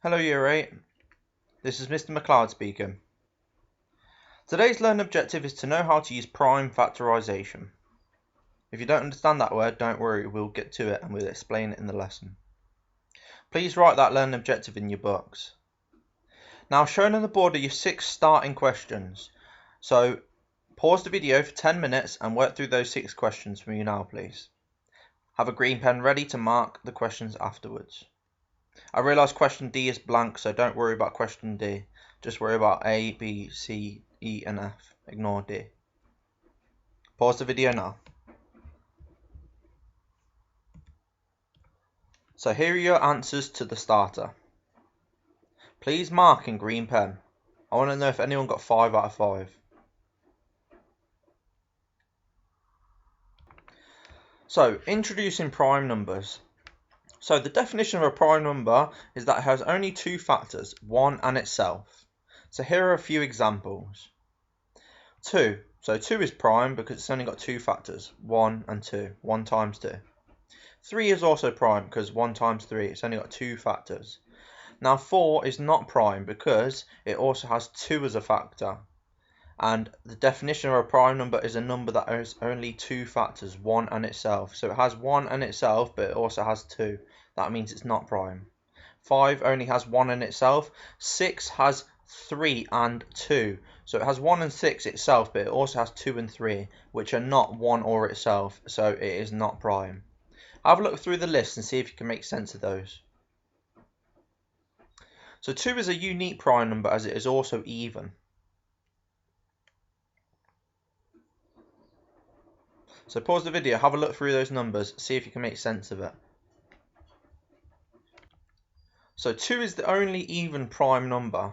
Hello Year 8, this is Mr. McLeod speaking. Today's learning objective is to know how to use prime factorization. If you don't understand that word, don't worry, we'll get to it and we'll explain it in the lesson. Please write that learning objective in your books. Now shown on the board are your 6 starting questions. So pause the video for 10 minutes and work through those 6 questions for me now please. Have a green pen ready to mark the questions afterwards. I realise question D is blank, so don't worry about question D. Just worry about A, B, C, E and F. Ignore D. Pause the video now. So here are your answers to the starter. Please mark in green pen. I want to know if anyone got 5 out of 5. So, introducing prime numbers. So the definition of a prime number is that it has only 2 factors, 1 and itself. So here are a few examples. 2. So 2 is prime because it's only got 2 factors, 1 and 2, 1 times 2. 3 is also prime because 1 times 3, it's only got 2 factors. Now 4 is not prime because it also has 2 as a factor. And the definition of a prime number is a number that has only 2 factors, 1 and itself. So it has 1 and itself, but it also has 2. That means it's not prime. 5 only has 1 and itself. 6 has 3 and 2. So it has 1 and 6 itself, but it also has 2 and 3, which are not 1 or itself. So it is not prime. Have a look through the list and see if you can make sense of those. So 2 is a unique prime number as it is also even. So pause the video, have a look through those numbers, see if you can make sense of it. So 2 is the only even prime number.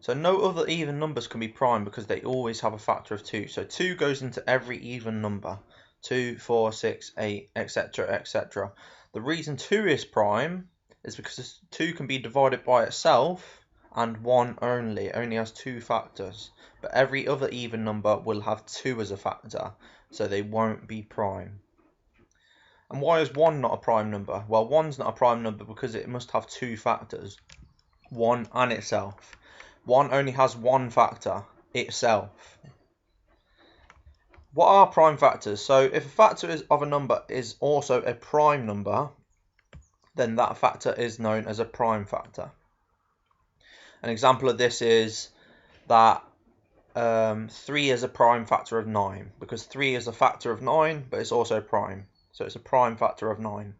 So no other even numbers can be prime because they always have a factor of 2. So 2 goes into every even number. 2, 4, 6, 8, etc, etc. The reason 2 is prime is because 2 can be divided by itself and 1 only. It only has 2 factors. But every other even number will have 2 as a factor. So they won't be prime. And why is 1 not a prime number? Well, 1's not a prime number because it must have 2 factors, 1 and itself. 1 only has 1 factor, itself. What are prime factors? So if a factor of a number is also a prime number, then that factor is known as a prime factor. An example of this is that 3 is a prime factor of 9 because 3 is a factor of 9 but it's also prime, so it's a prime factor of 9.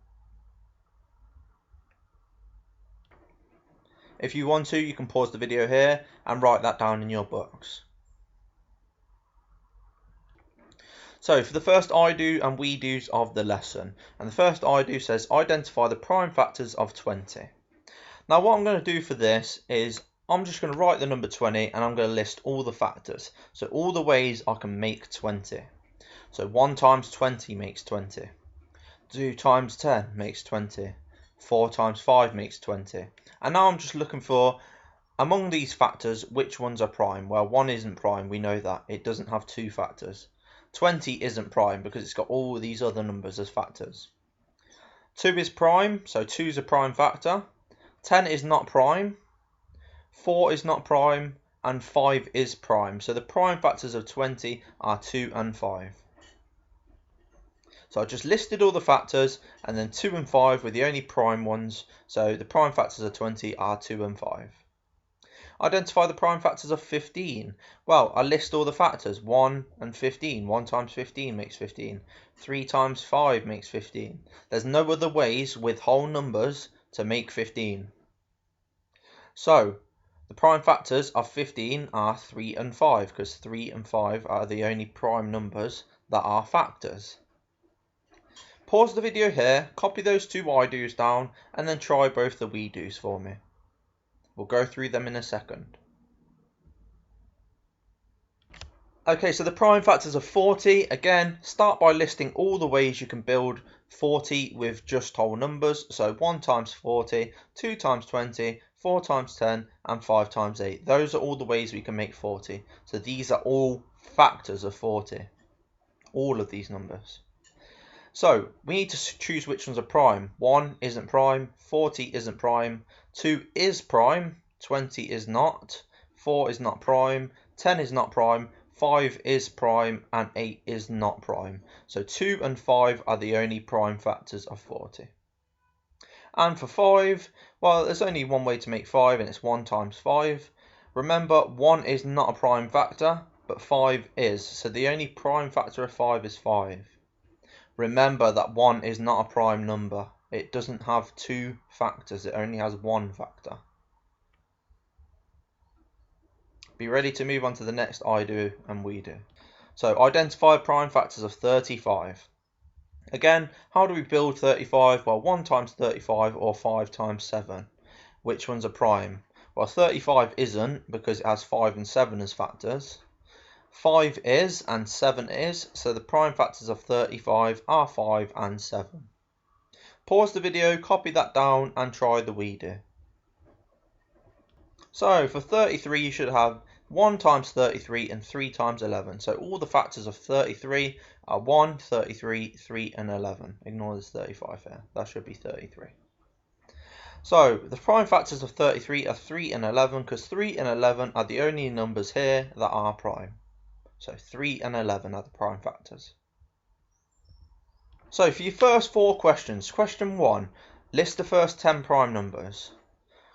If you want to, you can pause the video here and write that down in your books. So for the first I do and we do's of the lesson, and the first I do says identify the prime factors of 20. Now what I'm going to do for this is I'm just going to write the number 20 and I'm going to list all the factors. So all the ways I can make 20. So 1 times 20 makes 20. 2 times 10 makes 20. 4 times 5 makes 20. And now I'm just looking for, among these factors, which ones are prime. Well, 1 isn't prime, we know that. It doesn't have 2 factors. 20 isn't prime because it's got all these other numbers as factors. 2 is prime, so 2 is a prime factor. 10 is not prime. 4 is not prime, and 5 is prime. So the prime factors of 20 are 2 and 5. So I just listed all the factors, and then 2 and 5 were the only prime ones. So the prime factors of 20 are 2 and 5. Identify the prime factors of 15. Well, I list all the factors, 1 and 15. 1 times 15 makes 15. 3 times 5 makes 15. There's no other ways with whole numbers to make 15. So the prime factors of 15 are 3 and 5 because 3 and 5 are the only prime numbers that are factors. Pause the video here, copy those 2 I do's down, and then try both the we do's for me. We'll go through them in a second. Okay, so the prime factors of 40, again, start by listing all the ways you can build 40 with just whole numbers. So 1 times 40, 2 times 20, 4 times 10, and 5 times 8. Those are all the ways we can make 40. So these are all factors of 40. All of these numbers. So we need to choose which ones are prime. 1 isn't prime, 40 isn't prime, 2 is prime, 20 is not, 4 is not prime, 10 is not prime, 5 is prime, and 8 is not prime. So 2 and 5 are the only prime factors of 40. And for 5, well, there's only one way to make 5, and it's 1 times 5. Remember, 1 is not a prime factor, but 5 is. So the only prime factor of 5 is 5. Remember that 1 is not a prime number. It doesn't have 2 factors, it only has 1 factor. Be ready to move on to the next I do and we do. So identify prime factors of 35. Again, how do we build 35? Well, 1 times 35 or 5 times 7. Which one's a prime? Well, 35 isn't because it has 5 and 7 as factors. 5 is and 7 is, so the prime factors of 35 are 5 and 7. Pause the video, copy that down and try the we do. So for 33 you should have 1 times 33 and 3 times 11. So all the factors of 33 are 1, 33, 3 and 11. Ignore this 35 here, that should be 33. So the prime factors of 33 are 3 and 11 because 3 and 11 are the only numbers here that are prime. So 3 and 11 are the prime factors. So for your first 4 questions, question 1, list the first 10 prime numbers.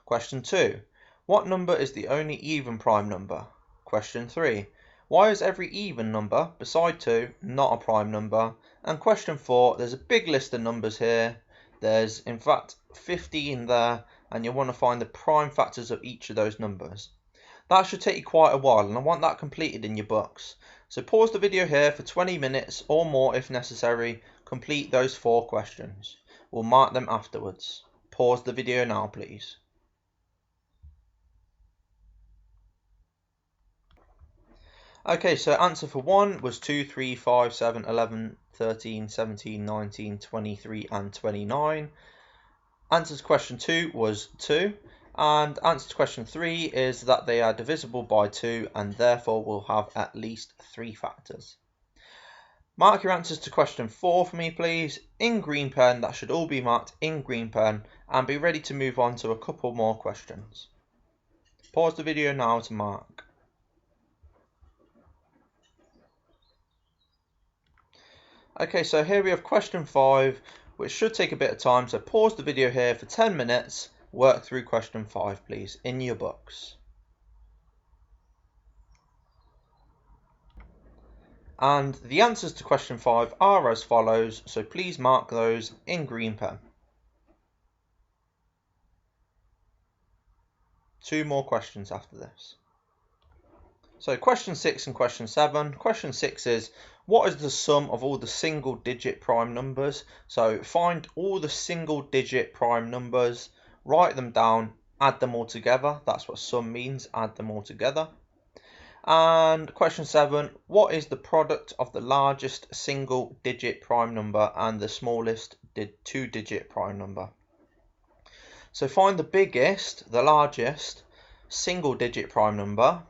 Question 2, what number is the only even prime number? Question 3, why is every even number beside 2 not a prime number? And question 4, there's a big list of numbers here. There's in fact 15 there, and you want to find the prime factors of each of those numbers. That should take you quite a while, and I want that completed in your books. So pause the video here for 20 minutes or more if necessary. Complete those 4 questions. We'll mark them afterwards. Pause the video now, please. Okay, so answer for 1 was 2, 3, 5, 7, 11, 13, 17, 19, 23 and 29. Answer to question 2 was 2. And answer to question 3 is that they are divisible by 2 and therefore will have at least 3 factors. Mark your answers to question 4 for me, please, in green pen. That should all be marked in green pen, and be ready to move on to a couple more questions. Pause the video now to mark. Okay, so here we have question 5, which should take a bit of time, so pause the video here for 10 minutes, work through question 5 please, in your books. And the answers to question 5 are as follows, so please mark those in green pen. 2 more questions after this. So question 6 and question 7. Question 6 is, what is the sum of all the single digit prime numbers? So find all the single digit prime numbers, write them down, add them all together. That's what sum means, add them all together. And question 7, what is the product of the largest single digit prime number and the smallest 2-digit prime number? So find the biggest, the largest single digit prime number,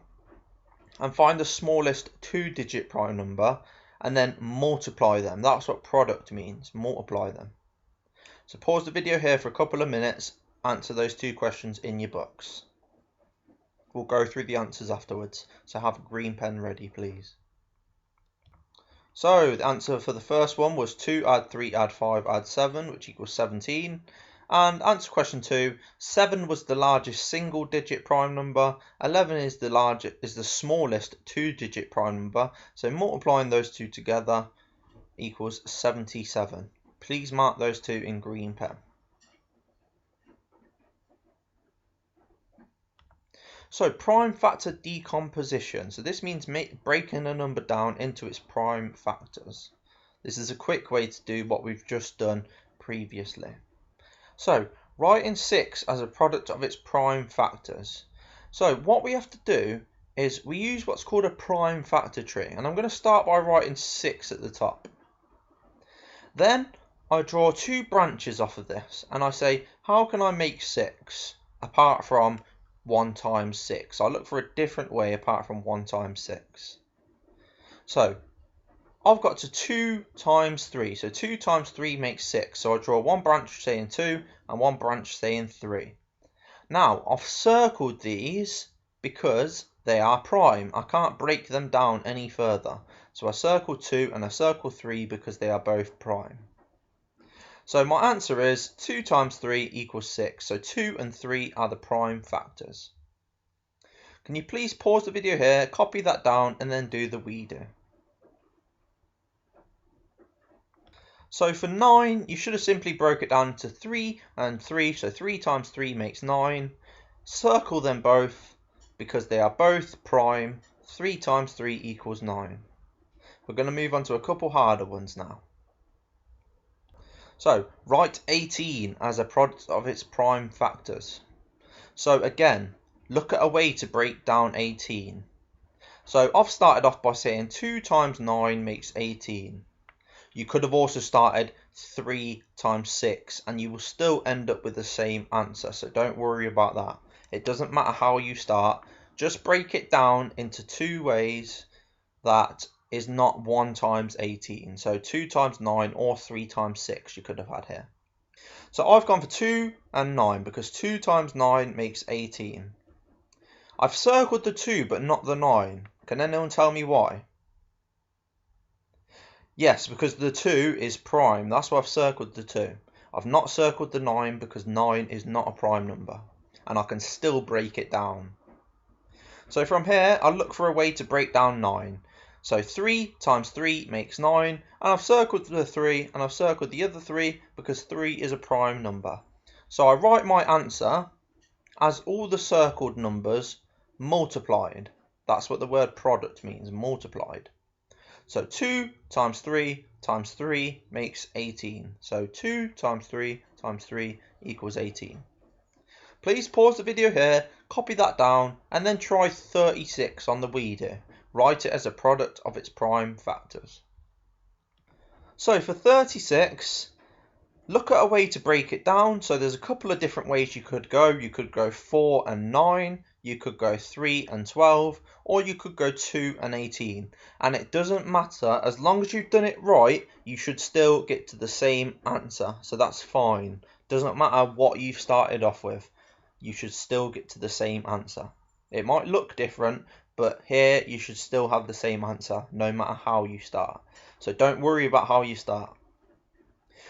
and find the smallest 2-digit prime number, and then multiply them. That's what product means, multiply them. So pause the video here for a couple of minutes, answer those 2 questions in your books. We'll go through the answers afterwards, so have a green pen ready please. So the answer for the first one was 2 add 3 add 5 add 7, which equals 17. And answer question 2, 7 was the largest single digit prime number, 11 is the smallest 2-digit prime number, so multiplying those 2 together equals 77. Please mark those 2 in green pen. So prime factor decomposition. So this means breaking a number down into its prime factors. This is a quick way to do what we've just done previously. So writing 6 as a product of its prime factors. So what we have to do is we use what's called a prime factor tree, and I'm going to start by writing 6 at the top. Then I draw 2 branches off of this and I say, how can I make 6 apart from 1 times 6? I look for a different way apart from 1 times 6. So I've got to 2 times 3. So 2 times 3 makes 6. So I draw one branch saying 2 and one branch saying 3. Now, I've circled these because they are prime. I can't break them down any further. So I circle 2 and I circle 3 because they are both prime. So my answer is 2 times 3 equals 6. So 2 and 3 are the prime factors. Can you please pause the video here, copy that down, and then do the redo? So for 9, you should have simply broke it down into 3 and 3. So 3 times 3 makes 9. Circle them both because they are both prime. 3 times 3 equals 9. We're going to move on to a couple harder ones now. So write 18 as a product of its prime factors. So again, look at a way to break down 18. So I've started off by saying 2 times 9 makes 18. You could have also started 3 times 6 and you will still end up with the same answer. So don't worry about that. It doesn't matter how you start. Just break it down into two ways that is not 1 times 18. So 2 times 9 or 3 times 6 you could have had here. So I've gone for 2 and 9 because 2 times 9 makes 18. I've circled the 2 but not the 9. Can anyone tell me why? Yes, because the 2 is prime. That's why I've circled the 2. I've not circled the 9 because 9 is not a prime number. And I can still break it down. So from here, I'll look for a way to break down 9. So 3 times 3 makes 9. And I've circled the 3 and I've circled the other 3 because 3 is a prime number. So I write my answer as all the circled numbers multiplied. That's what the word product means, multiplied. So 2 times 3 times 3 makes 18. So 2 times 3 times 3 equals 18. Please pause the video here, copy that down, and then try 36 on the redo. Write it as a product of its prime factors. So for 36, look at a way to break it down. So there's a couple of different ways you could go. You could go 4 and 9, you could go 3 and 12, or you could go 2 and 18. And it doesn't matter, as long as you've done it right, you should still get to the same answer. So that's fine. Doesn't matter what you've started off with, you should still get to the same answer. It might look different, but here you should still have the same answer, no matter how you start. So don't worry about how you start.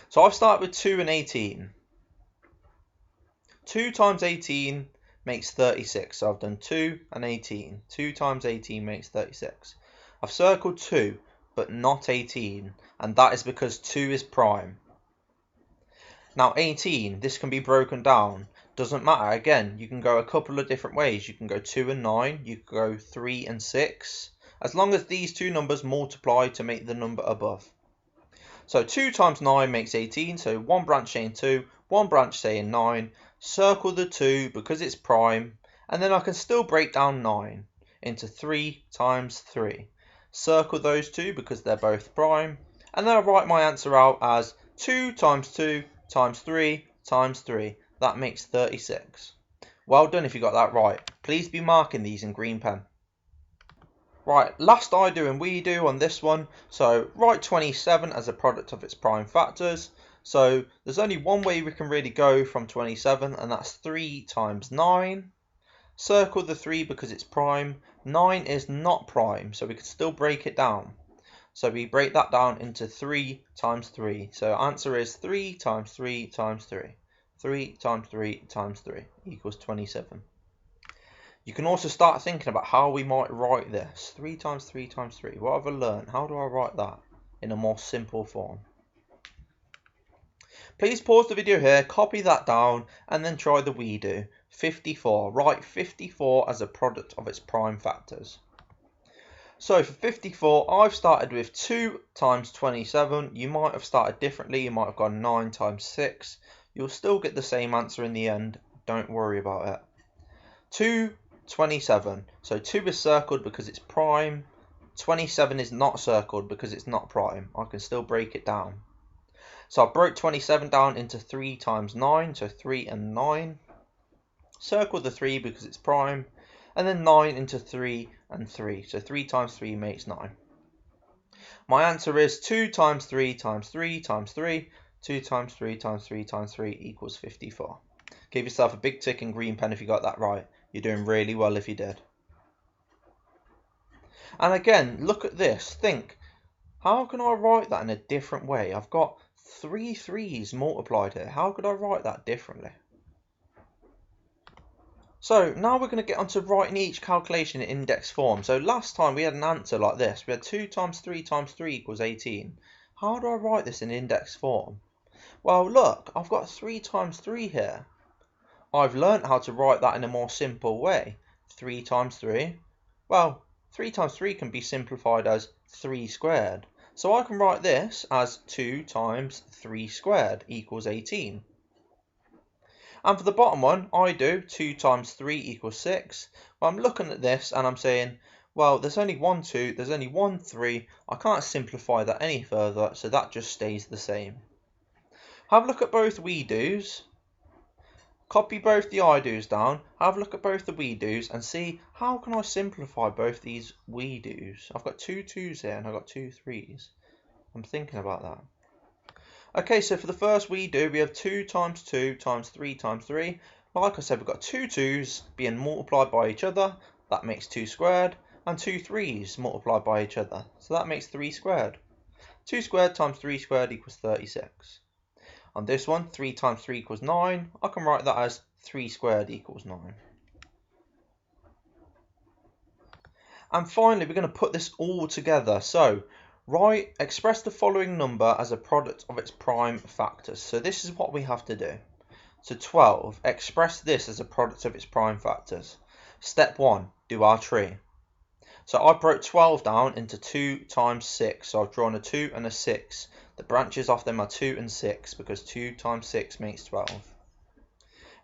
So I've started with 2 and 18. 2 times 18 makes 36. So I've done 2 and 18. 2 times 18 makes 36. I've circled 2, but not 18. And that is because 2 is prime. Now 18, this can be broken down. Doesn't matter. Again, you can go a couple of different ways. You can go 2 and 9. You can go 3 and 6. As long as these two numbers multiply to make the number above. So 2 times 9 makes 18, so one branch saying 2, one branch saying 9. Circle the 2 because it's prime, and then I can still break down 9 into 3 times 3. Circle those two because they're both prime, and then I write my answer out as 2 times 2 times 3 times 3. That makes 36. Well done if you got that right. Please be marking these in green pen. Right, last I do and we do on this one. So write 27 as a product of its prime factors. So there's only one way we can really go from 27, and that's 3 times 9. Circle the 3 because it's prime. 9 is not prime, so we can still break it down. So we break that down into 3 times 3. So answer is 3 times 3 times 3. 3 times 3 times 3 equals 27. You can also start thinking about how we might write this. 3 times 3 times 3. What have I learned? How do I write that in a more simple form? Please pause the video here, copy that down, and then try the redo. 54. Write 54 as a product of its prime factors. So for 54, I've started with 2 times 27. You might have started differently. You might have gone 9 times 6. You'll still get the same answer in the end. Don't worry about it. 2 27. So 2 is circled because it's prime. 27 is not circled because it's not prime. I can still break it down. So I broke 27 down into 3 times 9. So 3 and 9. Circle the 3 because it's prime. And then 9 into 3 and 3. So 3 times 3 makes 9. My answer is 2 times 3 times 3 times 3. 2 times 3 times 3 times 3 equals 54. Give yourself a big tick in green pen if you got that right. You're doing really well if you did. And again, look at this. Think, how can I write that in a different way? I've got 3 3's multiplied here. How could I write that differently? So now we're going to get on to writing each calculation in index form. So last time we had an answer like this. We had 2 times 3 times 3 equals 18. How do I write this in index form? Well, look, I've got 3 times 3 here. I've learnt how to write that in a more simple way. 3 times 3. Well, 3 times 3 can be simplified as 3 squared. So I can write this as 2 times 3 squared equals 18. And for the bottom one, I do 2 times 3 equals 6. Well, I'm looking at this and I'm saying, well, there's only one 2, there's only one 3. I can't simplify that any further, so that just stays the same. Have a look at both we do's. Copy both the I do's down, have a look at both the we do's and see how can I simplify both these we do's. I've got 2 2's here and I've got 2 3's. I'm thinking about that. Okay, so for the first we do, we have 2 times 2 times 3 times 3. Like I said, we've got 2 2's being multiplied by each other. That makes 2 squared. And 2 3's multiplied by each other. So that makes 3 squared. 2 squared times 3 squared equals 36. On this one, 3 times 3 equals 9. I can write that as 3 squared equals 9. And finally, we're going to put this all together. So, express the following number as a product of its prime factors. So this is what we have to do. So 12, express this as a product of its prime factors. Step 1, do our tree. So I broke 12 down into 2 times 6. So I've drawn a 2 and a 6. The branches off them are 2 and 6 because 2 times 6 makes 12.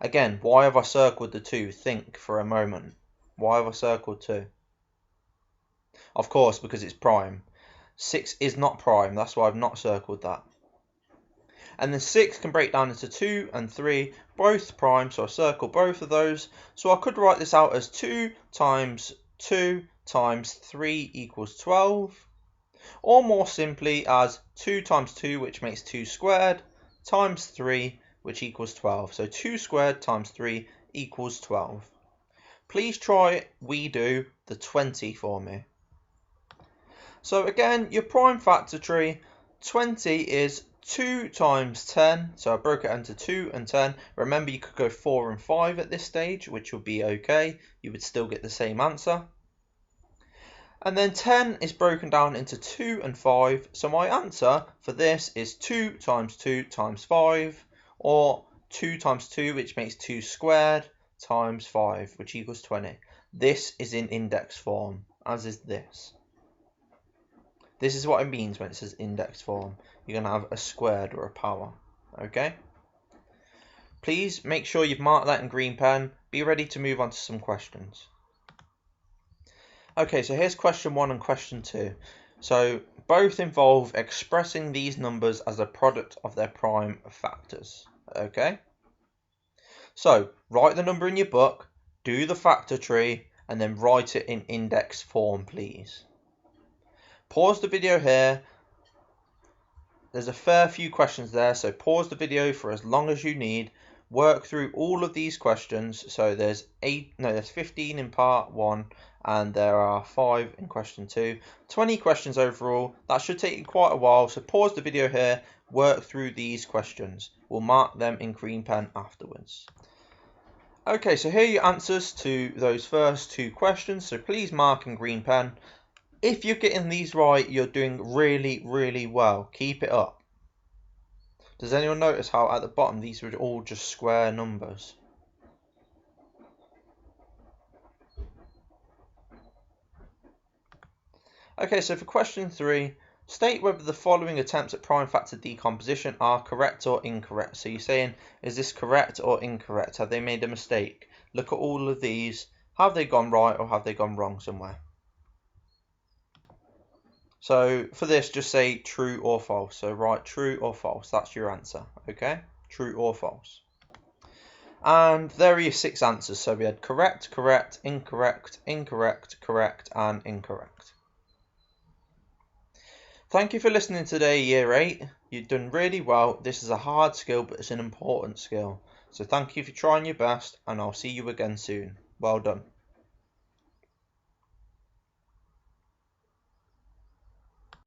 Again, why have I circled the 2? Think for a moment. Why have I circled 2? Of course, because it's prime. 6 is not prime, that's why I've not circled that. And then 6 can break down into 2 and 3, both prime, so I circle both of those. So I could write this out as 2 times 2 times 3 equals 12. Or more simply as 2 times 2, which makes 2 squared, times 3, which equals 12. So 2 squared times 3 equals 12. Please try we do the 20 for me. So again, your prime factor tree, 20 is 2 times 10. So I broke it into 2 and 10. Remember, you could go 4 and 5 at this stage, which would be okay. You would still get the same answer. And then 10 is broken down into 2 and 5. So my answer for this is 2 times 2 times 5. Or 2 times 2, which makes 2 squared, times 5, which equals 20. This is in index form, as is this. This is what it means when it says index form. You're going to have a squared or a power. Okay? Please make sure you've marked that in green pen. Be ready to move on to some questions. Okay, so here's question 1 and question 2. So both involve expressing these numbers as a product of their prime factors. Okay? So write the number in your book, do the factor tree, and then write it in index form, please. Pause the video here. There's a fair few questions there, so pause the video for as long as you need. Work through all of these questions. So there's 15 in part 1, and there are 5 in question 2. 20 questions overall. That should take you quite a while, so pause the video here, work through these questions. We'll mark them in green pen afterwards. Okay, so here are your answers to those first 2 questions, so please mark in green pen. If you're getting these right, you're doing really, really well. Keep it up. Does anyone notice how at the bottom these were all just square numbers? Okay, so for question 3, state whether the following attempts at prime factor decomposition are correct or incorrect. So you're saying, is this correct or incorrect? Have they made a mistake? Look at all of these. Have they gone right or have they gone wrong somewhere? So for this, just say true or false. So write true or false. That's your answer. Okay? True or false. And there are your 6 answers. So we had correct, correct, incorrect, incorrect, correct, and incorrect. Thank you for listening today, Year 8. You've done really well. This is a hard skill, but it's an important skill. So thank you for trying your best, and I'll see you again soon. Well done.